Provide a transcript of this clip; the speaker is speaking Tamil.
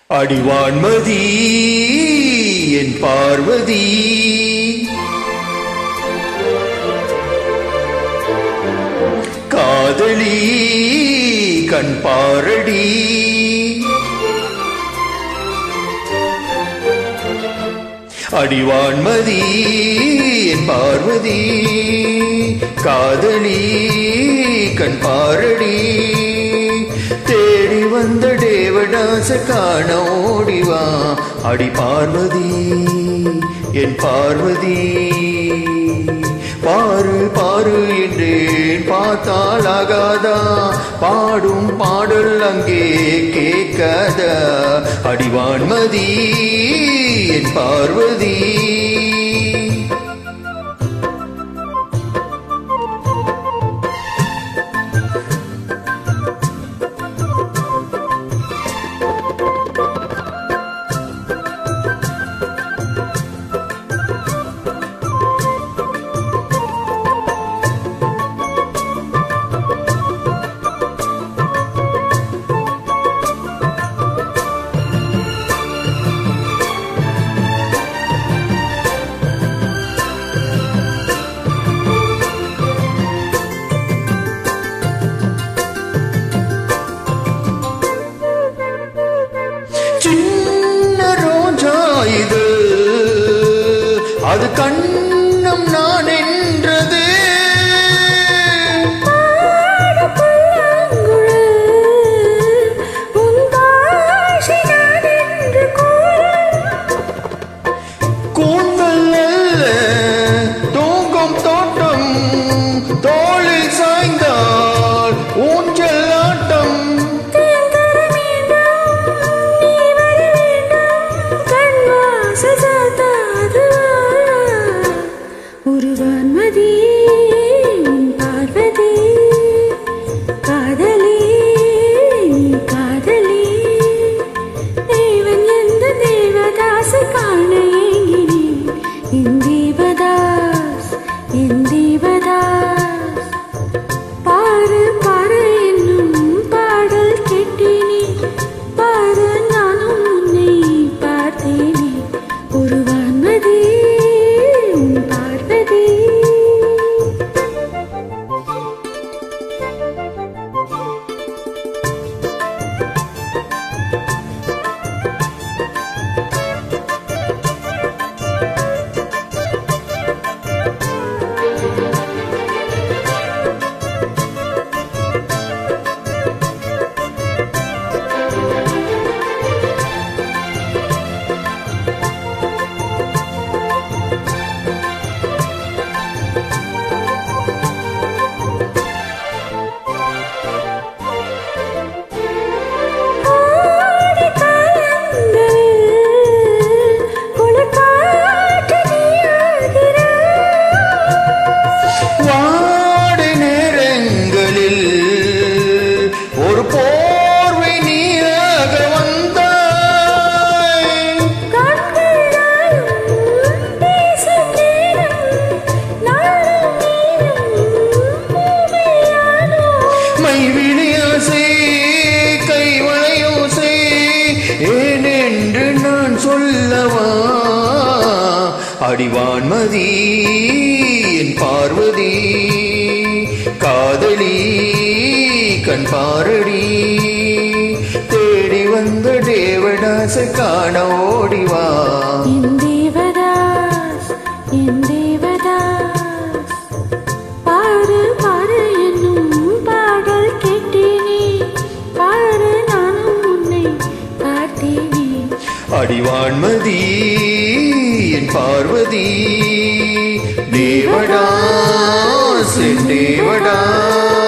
அடிவான்மதி என் பார்வதி காதலி கண் பாரடி அடிவான்மதி என் பார்வதி காதலி கண் பாரடி தேடி வந்த தேவதாச காண ஓடிவா அடி பார்வதி என் பார்வதி பாரு பாரு என்றேன் பார்த்தால் ஆகாதா பாடும் பாடல் அங்கே கேட்காத அடிவான்மதி என் பார்வதி அது கண்ணம் நான் என்றது கூந்தல் அல்ல தூங்கும் தோட்டம் தோளில் சாய்ந்தால் ஊஞ்சல் ஆட்டம் ஒருவான்மதி பார்வதி காதலி காதலி தேவன் எந்த தேவதாச காண ஏங்கினி என் தேவதாஸ் என் தேவதாஸ் பாரு பாரு என்னும் பாடல் கேட்டினி பாரு நானும் உன்னை பார்த்தேனே ஒருவான்மதி ஏனென்று நான் சொல்லவா அடிவான்மதி என் பார்வதி காதலி கண் பாரடி தேடி வந்த தேவதாச காண ஓடிவா என் தேவதாஸ் என் தேவதாஸ் பாரு பாரு என்னும் பாடல் கேட்டேனே பாரு நானும் உன்னை பார்த்தேனே அடிவான்மதி என் பார்வதி தேவதாஸ் தேவதாஸ்